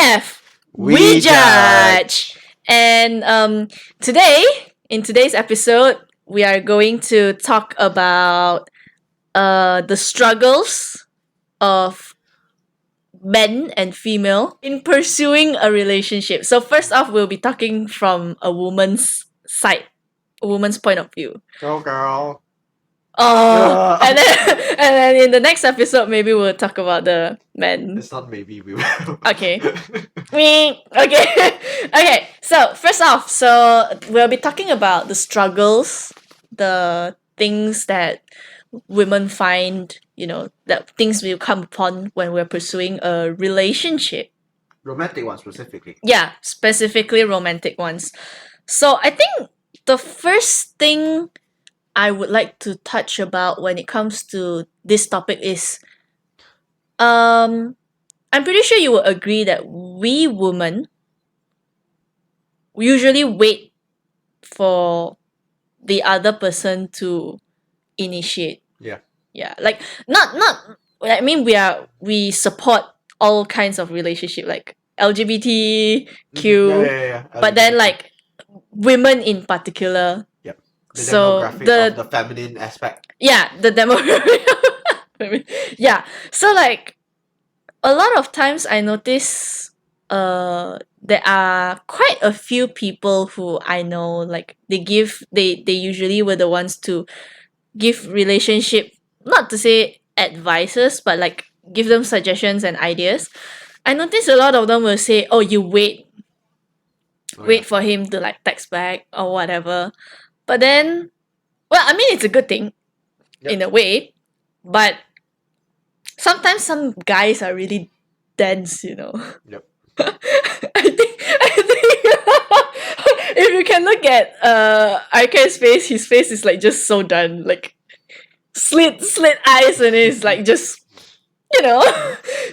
MF, We judge. And in today's episode, we are going to talk about the struggles of men and female in pursuing a relationship. So first off, we'll be talking from a woman's side, a woman's point of view. Go girl. Oh, and then in the next episode, maybe we'll talk about the men. It's not maybe, we will. Okay. Okay. Okay. So first off, we'll be talking about the struggles, the things that women find, that things we come upon when we're pursuing a relationship. Romantic one specifically. Yeah, specifically romantic ones. So I think the first thing I would like to touch about when it comes to this topic is I'm pretty sure you will agree that we women usually wait for the other person to initiate. Yeah. Yeah, like not I mean we support all kinds of relationship like LGBTQ, Yeah. but then like women in particular. Yep. The So demographic of the feminine aspect. Yeah, the demographic. Yeah, so like a lot of times I notice there are quite a few people who I know, like they usually were the ones to give relationship, not to say advices, but like give them suggestions and ideas. I notice a lot of them will say, oh, you wait for him to like text back or whatever. But then, well, I mean, it's a good thing in a way, but sometimes some guys are really dense, Yep. I think if you can look at RK's face, his face is like just so done, like slit eyes, and it's like just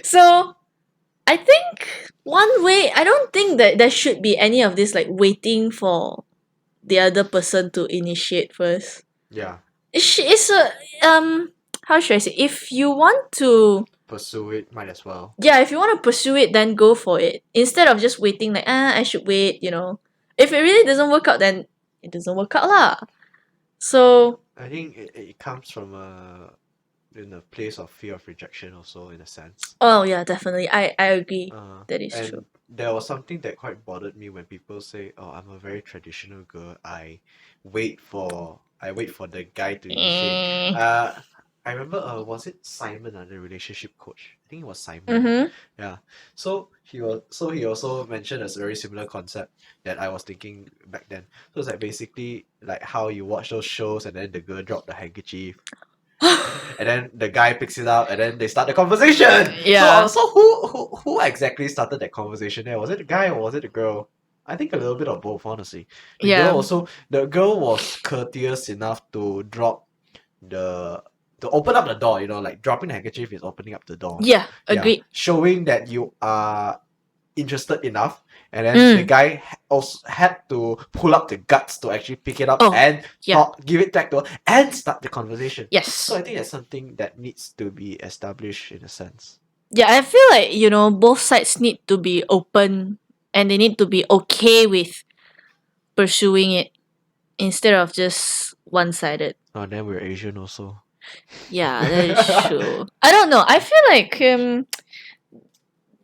So I think one way, I don't think that there should be any of this like waiting for the other person to initiate first. Yeah. It's a how should I say, if you want to pursue it, might as well. Yeah, if you want to pursue it, then go for it. Instead of just waiting like, I should wait, If it really doesn't work out, then it doesn't work out lah. So I think it comes from in a place of fear of rejection also, in a sense. Oh yeah, definitely. I agree. That is and true. There was something that quite bothered me when people say, oh, I'm a very traditional girl. I wait for the guy to initiate. I remember, was it Simon, the relationship coach? I think it was Simon. Mm-hmm. Yeah. So he also mentioned a very similar concept that I was thinking back then. So it's like basically like how you watch those shows and then the girl drop the handkerchief. And then the guy picks it up and then they start the conversation. Yeah. So who exactly started that conversation there? Was it the guy or was it the girl? I think a little bit of both, honestly. The girl was courteous enough to open up the door, like dropping the handkerchief is opening up the door. Yeah, agreed. Showing that you are interested enough. And then the guy also had to pull up the guts to actually pick it up and give it back to her and start the conversation. Yes. So I think that's something that needs to be established in a sense. Yeah, I feel like, both sides need to be open and they need to be okay with pursuing it instead of just one-sided. Oh, then we're Asian also. Yeah, that is true. I don't know. I feel like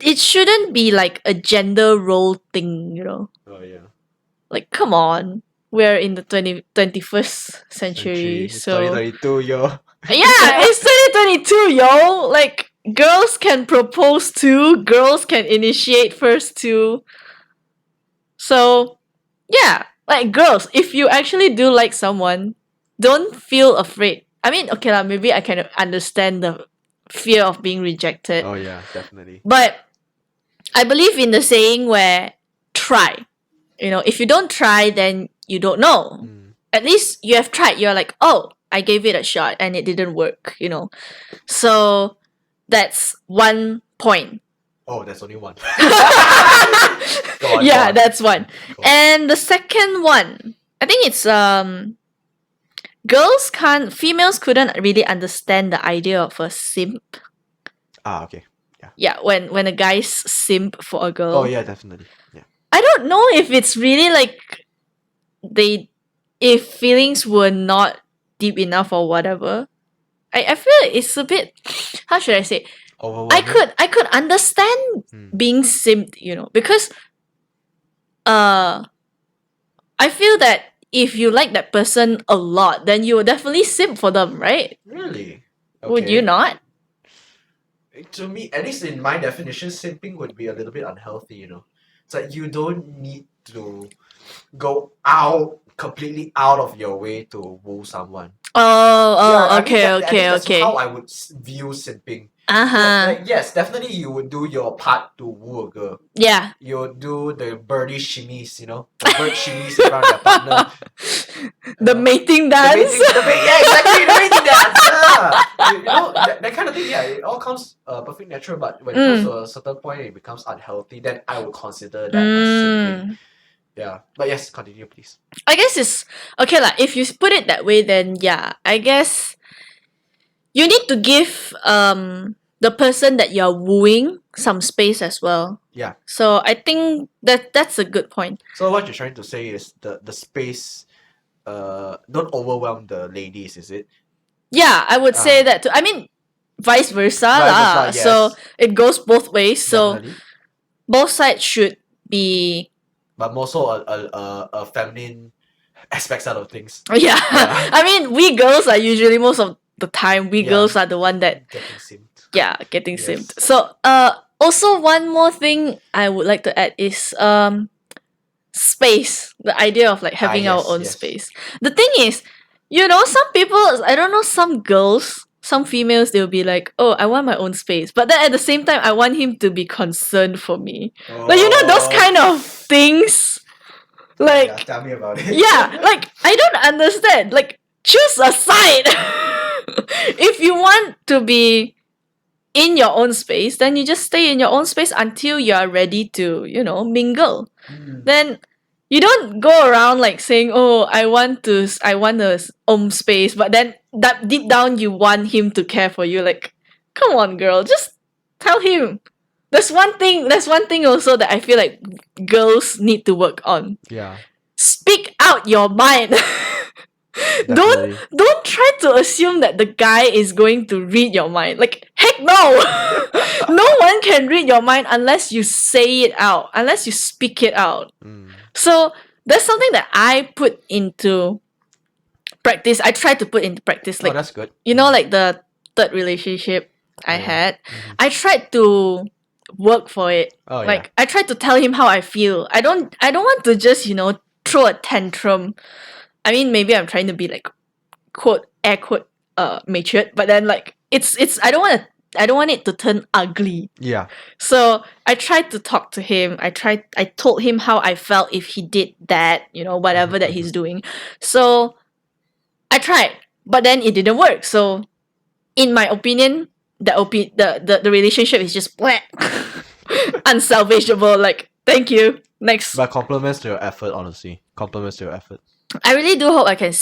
it shouldn't be like a gender role thing, Oh yeah. Like, come on. We're in the 21st century, so 2022, yo. Yeah, it's 2022, yo. Like, girls can propose too, girls can initiate first too. So, yeah, like girls, if you actually do like someone, don't feel afraid. I mean, okay lah, maybe I can understand the fear of being rejected. Oh yeah, definitely. But I believe in the saying where try. If you don't try, then you don't know. At least you have tried. You're like, oh, I gave it a shot and it didn't work, So that's one point. Oh, that's only one. Go on. That's one. And the second one, I think it's females couldn't really understand the idea of a simp. Okay. Yeah. when a guy's simp for a girl. Oh yeah, definitely. Yeah. I don't know if it's really like if feelings were not deep enough or whatever. I feel like it's a bit, how should I say? Overwhelming. I could understand Mm. being simped, because I feel that if you like that person a lot, then you will definitely simp for them, right? Really? Would you not? To me, at least in my definition, simping would be a little bit unhealthy, It's like you don't need to go completely out of your way to woo someone. Oh, I mean, okay, I think that's okay. how I would view simping. Uh-huh. Yes, definitely you would do your part to woo a girl. Yeah. You would do the birdie shimmies, the bird shimmies around your partner. The mating dance. Yeah, exactly, the mating dance. That kind of thing. Yeah, it all comes perfect natural. But when it comes to a certain point, it becomes unhealthy. Then I would consider that as simping. Yeah, but yes, continue, please. I guess it's okay, like if you put it that way, then yeah, I guess you need to give the person that you're wooing some space as well. Yeah. So I think that's a good point. So what you're trying to say is the space, don't overwhelm the ladies, is it? Yeah, I would say that too. I mean, vice versa lah. Yes. So it goes both ways. So Definitely. both sides should be. But more so a feminine aspect side of things. Yeah. I mean, we girls are usually most of the time girls are the one that getting simped. Yeah, getting Yes. simped. So also one more thing I would like to add is space. The idea of like having our own space. The thing is, some people, I don't know, some girls, some females, they'll be like, oh, I want my own space. But then at the same time, I want him to be concerned for me. Like, those kind of things. Like, tell me about it. yeah, like, I don't understand. Like, choose a side. If you want to be in your own space, then you just stay in your own space until you are ready to, mingle. Then you don't go around like saying, oh, I want a own space, but then that deep down you want him to care for you. Like, come on, girl, just tell him. There's one thing also that I feel like girls need to work on. Yeah. Speak out your mind. Don't try to assume that the guy is going to read your mind. Like, heck no. No one can read your mind unless you say it out, unless you speak it out. So that's something that I put into practice. I try to put into practice. Like, that's good. Like the third relationship I had, I tried to work for it. Like, I tried to tell him how I feel. I don't want to just, throw a tantrum. I mean, maybe I'm trying to be like air quote matured, but then like it's I don't want it to turn ugly. Yeah. So I tried to talk to him. I told him how I felt if he did that, whatever that he's doing. So I tried, but then it didn't work. So in my opinion, the relationship is just unsalvageable. Like, thank you. Next. But compliments to your effort, honestly. Compliments to your effort. I really do hope I can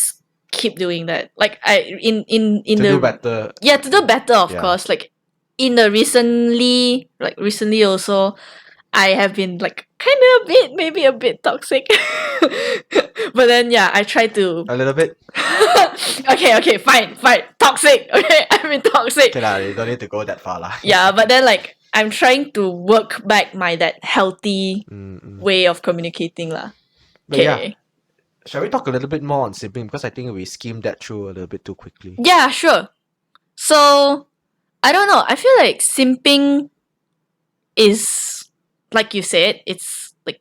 keep doing that. Like, to do better. Yeah, to do better, of course. Like, recently also, I have been like maybe a bit toxic. But then yeah, I try to a little bit. Okay, fine. Toxic. Okay, I've been toxic. Okay, you don't need to go that far lah. Yeah, but then like I'm trying to work back that healthy way of communicating lah. Okay. Yeah. Shall we talk a little bit more on simping? Because I think we skimmed that through a little bit too quickly. Yeah, sure. So, I don't know. I feel like simping is, like you said, it's like,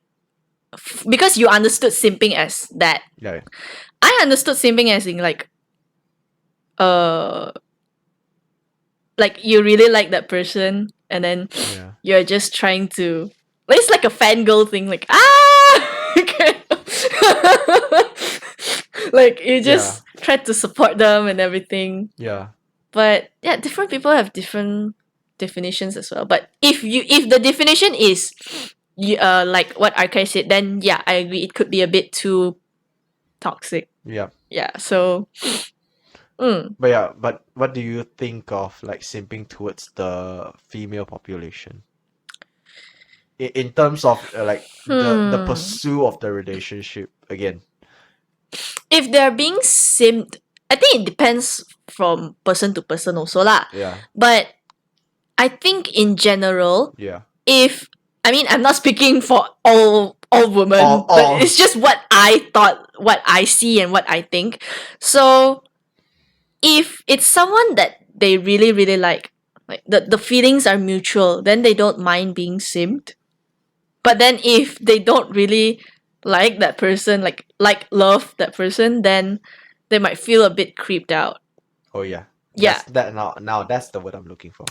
because you understood simping as that. Yeah. I understood simping as in like you really like that person and then you're just trying to, it's like a fangirl thing, like like you just try to support them and everything. Yeah. But yeah, different people have different definitions as well. But if the definition is like what Arkai said, then yeah, I agree. It could be a bit too toxic. Yeah. Yeah. So But yeah, but what do you think of like simping towards the female population? In terms of the Hmm. pursuit of the relationship again. If they're being simped, I think it depends from person to person also lah. Yeah. But I think in general, Yeah. if I mean I'm not speaking for all women, All. but it's just what I thought, what I see and what I think. So if it's someone that they really, really like the feelings are mutual, then they don't mind being simped. But then if they don't really like that person, like love that person, then they might feel a bit creeped out. Oh yeah. Yeah. Now that's the word I'm looking for.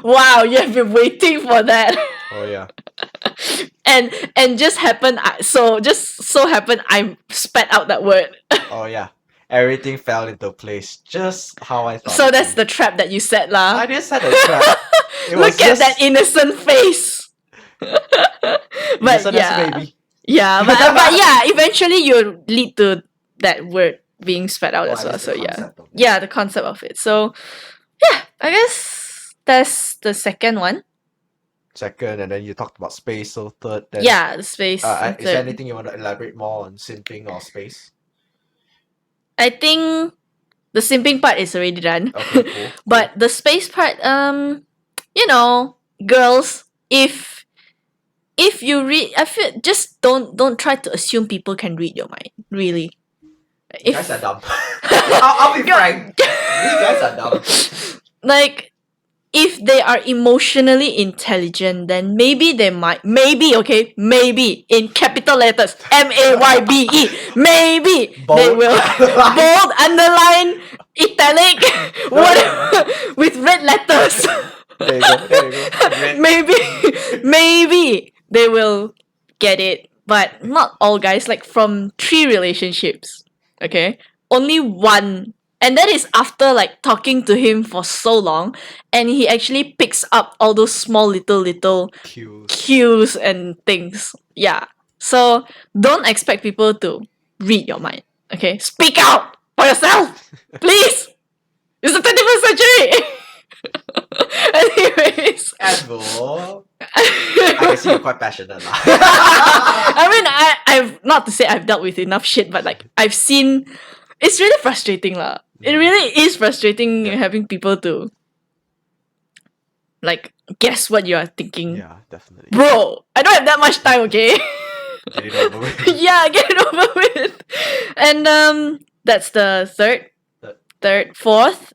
Wow, you have been waiting for that. Oh yeah. And just happened just so happened I spat out that word. Oh yeah. Everything fell into place just how I thought. So it that's would. the trap that you set lah. I didn't set a trap. It was Look at just that innocent face. But innocent as yeah. baby. Yeah, but yeah, eventually you lead to that word being spat out Oh, as I well. guess So the yeah. concept of it. Yeah, the concept of it. So yeah, I guess that's the second one. Second, and then you talked about space. So third, then Yeah, the space. is there third. anything you want to elaborate more on simping or space? I think the simping part is already done. Okay, cool. But the space part, you know, girls, if you read, I feel just don't try to assume people can read your mind. Really, You guys are dumb. I'll be frank. You guys are dumb. like if they are emotionally intelligent, then maybe they might, maybe in capital letters, MAYBE, maybe they Bold. will bold, underline, italic, whatever, with red letters. There you go. There you go. Red. Maybe they will get it, but not all guys. Like from 3 relationships, okay, only one, and that is after like talking to him for so long, and he actually picks up all those small little Cues. cues and things. Yeah, so don't expect people to read your mind. Okay, speak out for yourself, please. It's the 21st century. Anyways, Evo. I can see you're quite passionate lah. I mean, I've not to say I've dealt with enough shit, but like I've seen, it's really frustrating lah. It really is frustrating Yeah. having people to like guess what you are thinking. Yeah, definitely. Bro, I don't have that much time, okay? Get it over with. Yeah, get it over with. And that's the third, fourth.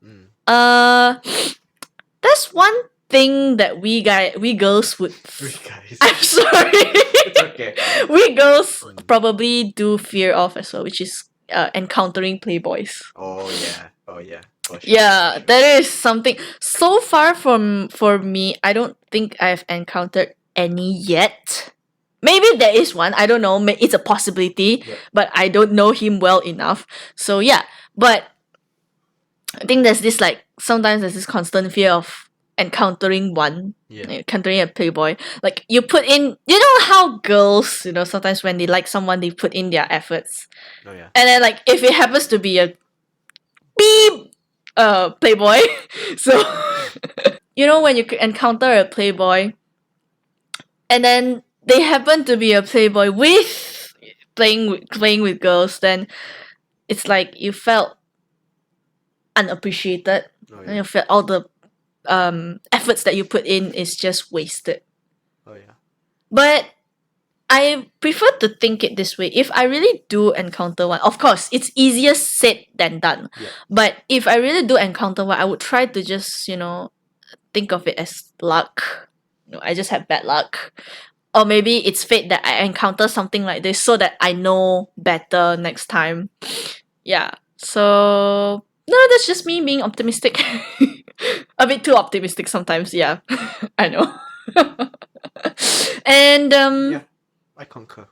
That's one thing that we girls would. Three guys. I'm sorry. It's okay. We girls probably do fear of as well, which is encountering playboys. Oh yeah. Oh yeah. For sure, Yeah, for sure. that is something. So far for me, I don't think I've encountered any yet. Maybe there is one. I don't know. It's a possibility, Yeah. but I don't know him well enough. So yeah, but I think there's this like sometimes there's this constant fear of encountering one, Yeah. encountering a playboy. Like you put in, you know how girls, sometimes when they like someone, they put in their efforts, Oh yeah. and then like if it happens to be a beep playboy, so when you encounter a playboy, and then they happen to be a playboy with playing with girls, then it's like you felt unappreciated, Oh and yeah. you felt all the efforts that you put in is just wasted. Oh yeah. But I prefer to think it this way. If I really do encounter one, of course, it's easier said than done. Yeah. But if I really do encounter one, I would try to just, think of it as luck. I just had bad luck. Or maybe it's fate that I encounter something like this so that I know better next time. Yeah. So, no, that's just me being optimistic. A bit too optimistic sometimes, yeah. I know. And Yeah. I concur.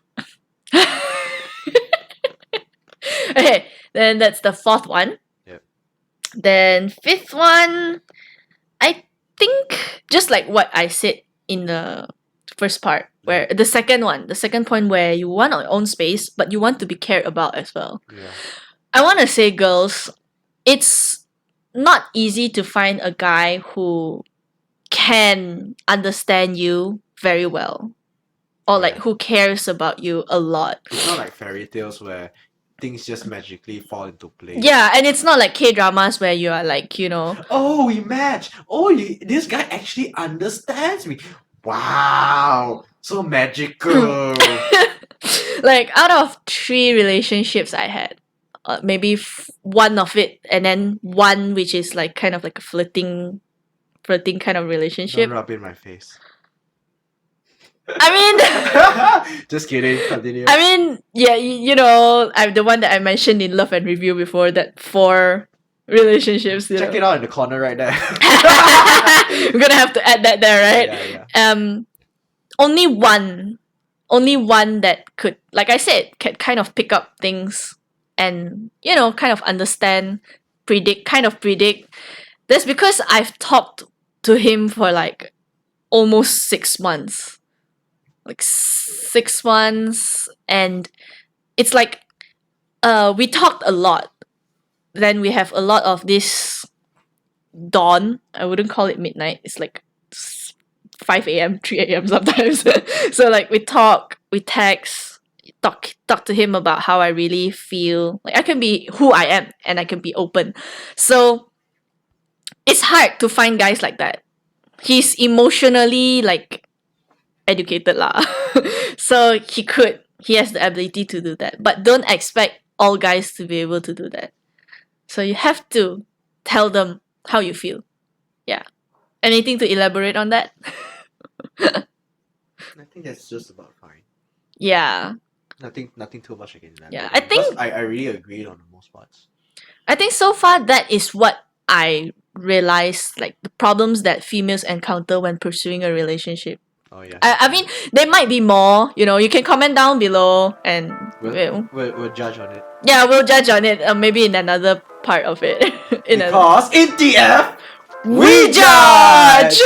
okay, then that's the fourth one. Yep. Then fifth one, I think just like what I said in the first part, where the second point where you want your own space, but you want to be cared about as well. Yeah. I want to say, girls, it's not easy to find a guy who can understand you very well, or like Yeah. who cares about you a lot. It's not like fairy tales where things just magically fall into place. Yeah, and it's not like K dramas where you are like, you know, Oh, we match. Oh, this guy actually understands me. Wow, so magical. like out of 3 relationships I had, maybe one of it, and then one which is like kind of like a flirting kind of Don't relationship. rub in my face. I mean, Just kidding. Continue. I mean, yeah, you know, I'm the one that I mentioned in Love and Review before, that 4 relationships. You Check know. it out in the corner right there. We're gonna have to add that there, right? Yeah. Only one that could, like I said, can kind of pick up things and, you know, kind of understand, predict. That's because I've talked to him for like almost 6 months. Like 6 months, and it's like we talked a lot. Then we have a lot of this dawn. I wouldn't call it midnight. It's like 5 a.m., 3 a.m. sometimes. So like we talk, we text, talk to him about how I really feel. Like I can be who I am and I can be open. So it's hard to find guys like that. He's emotionally like educated lah. So he has the ability to do that. But don't expect all guys to be able to do that. So you have to tell them how you feel. Yeah. Anything to elaborate on that? I think that's just about fine. Yeah. Nothing too much against that. Yeah, I think- I really agreed on the most parts. I think so far that is what I realized, like the problems that females encounter when pursuing a relationship. Oh yeah. I mean, there might be more, you know, you can comment down below and We'll judge on it. yeah, we'll judge on it maybe in another part of it. Because in TF, we judge!